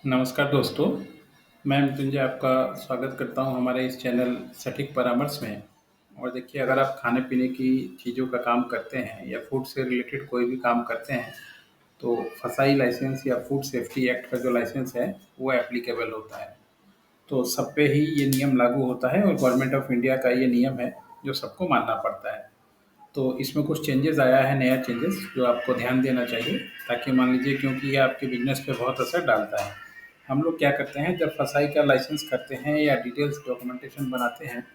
नमस्कार दोस्तों, मैं मृत्युंजय आपका स्वागत करता हूं हमारे इस चैनल सटीक परामर्श में। और देखिए, अगर आप खाने-पीने की चीज़ों का काम करते हैं या फूड से रिलेटेड कोई भी काम करते हैं, तो फसाई लाइसेंस या फूड सेफ्टी एक्ट का जो लाइसेंस है, वो एप्लीकेबल होता है। तो सब पे ही ये नियम लागू होता है और गवर्नमेंट ऑफ इंडिया का ये नियम है, जो सबको मानना पड़ता है। तो इसमें कुछ चेंजेज़ आया है, नया चेंजेज़ जो आपको ध्यान देना चाहिए, ताकि मान लीजिए, क्योंकि ये आपके बिज़नेस पे बहुत असर डालता है। हम लोग क्या करते हैं, जब फसाई का लाइसेंस करते हैं या डिटेल्स डॉक्यूमेंटेशन बनाते हैं,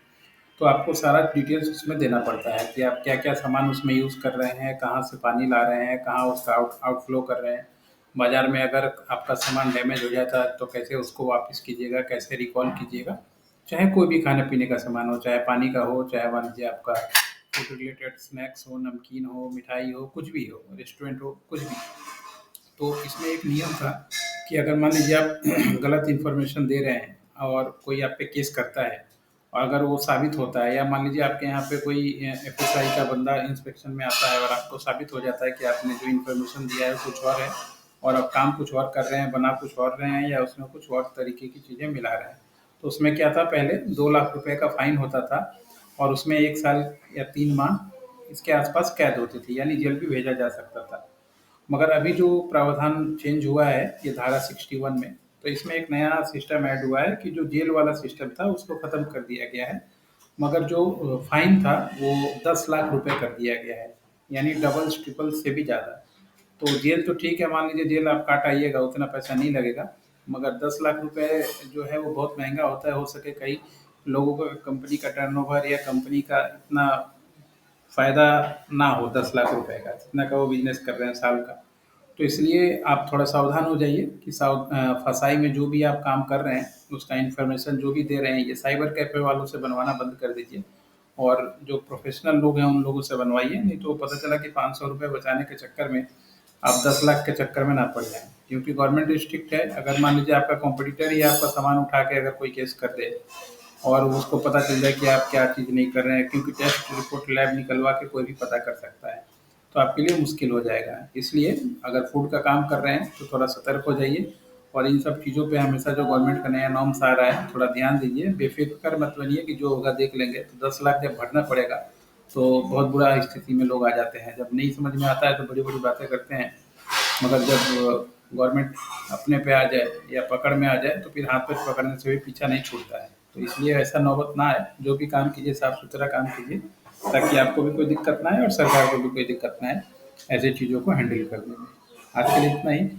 तो आपको सारा डिटेल्स उसमें देना पड़ता है कि आप क्या-क्या सामान उसमें यूज़ कर रहे हैं, कहाँ से पानी ला रहे हैं, कहाँ उसका आउटफ्लो कर रहे हैं। बाज़ार में अगर आपका सामान डैमेज हो जाता है, तो कैसे उसको वापस कीजिएगा, कैसे रिकॉल कीजिएगा। चाहे कोई भी खाने-पीने का सामान हो, चाहे पानी का हो, चाहे मान लीजिए आपका फूड रिलेटेड स्नैक्स हो, नमकीन हो, मिठाई हो, कुछ भी हो, रेस्टोरेंट हो, कुछ भी। तो इसमें एक नियम था कि अगर मान लीजिए आप गलत इन्फॉर्मेशन दे रहे हैं और कोई आप पे केस करता है, और अगर वो साबित होता है, या मान लीजिए आपके यहाँ पे कोई एफएसआई का बंदा इंस्पेक्शन में आता है और आपको साबित हो जाता है कि आपने जो इन्फॉर्मेशन दिया है कुछ और है, और आप काम कुछ और कर रहे हैं, बना कुछ और रहे हैं, या उसमें कुछ और तरीके की चीज़ें मिला रहे हैं। तो उसमें क्या था, पहले 2 लाख रुपए का फाइन होता था, और उसमें 1 साल या 3 माह इसके आसपास कैद होती थी, यानी जेल भी भेजा जा सकता था। मगर अभी जो प्रावधान चेंज हुआ है, ये धारा 61 में, तो इसमें एक नया सिस्टम ऐड हुआ है कि जो जेल वाला सिस्टम था उसको खत्म कर दिया गया है। मगर जो फाइन था वो 10 लाख रुपए कर दिया गया है, यानी डबल ट्रिपल से भी ज़्यादा। तो जेल तो ठीक है, मान लीजिए जेल आप काट आइएगा, उतना पैसा नहीं लगेगा। मगर 10 लाख रुपए जो है वो बहुत महंगा होता है। हो सके कई लोगों को कंपनी का टर्नओवर या कंपनी का इतना फ़ायदा ना हो 10 लाख रुपए का, जितना का वो बिज़नेस कर रहे हैं साल का। तो इसलिए आप थोड़ा सावधान हो जाइए कि फसाई में जो भी आप काम कर रहे हैं, उसका इन्फॉर्मेशन जो भी दे रहे हैं, ये साइबर कैफ़े वालों से बनवाना बंद कर दीजिए। और जो प्रोफ़ेशनल लोग हैं, उन लोगों से बनवाइए, नहीं तो पता चला कि ₹500 बचाने के चक्कर में आप 10 लाख के चक्कर में ना पड़ जाएँ। क्योंकि गवर्नमेंट स्ट्रिक्ट है, अगर मान लीजिए आपका कॉम्पिटिटर ही आपका सामान उठा के अगर कोई केस कर दे, और उसको पता चल जाए कि आप क्या चीज़ नहीं कर रहे हैं, क्योंकि टेस्ट रिपोर्ट लैब निकलवा के कोई भी पता कर सकता है, तो आपके लिए मुश्किल हो जाएगा। इसलिए अगर फूड का काम कर रहे हैं तो थोड़ा सतर्क हो जाइए, और इन सब चीज़ों पे हमेशा जो गवर्नमेंट का नया नॉर्म्स आ रहा है, थोड़ा ध्यान दीजिए। बेफ़िक्र मत बनिए कि जो होगा देख लेंगे। तो 10 लाख जब भरना पड़ेगा, तो बहुत बुरा स्थिति में लोग आ जाते हैं। जब नहीं समझ में आता है तो बड़ी-बड़ी बातें करते हैं, मगर जब गवर्नमेंट अपने पे आ जाए या पकड़ में आ जाए, तो फिर हाथ पैर पकड़ने से भी पीछा नहीं छूटता है। तो इसलिए ऐसा नौबत ना आए, जो भी काम कीजिए साफ-सुथरा काम कीजिए, ताकि आपको भी कोई दिक्कत ना आए और सरकार को भी कोई दिक्कत ना आए, ऐसी चीज़ों को हैंडल करने में। आज के लिए इतना ही।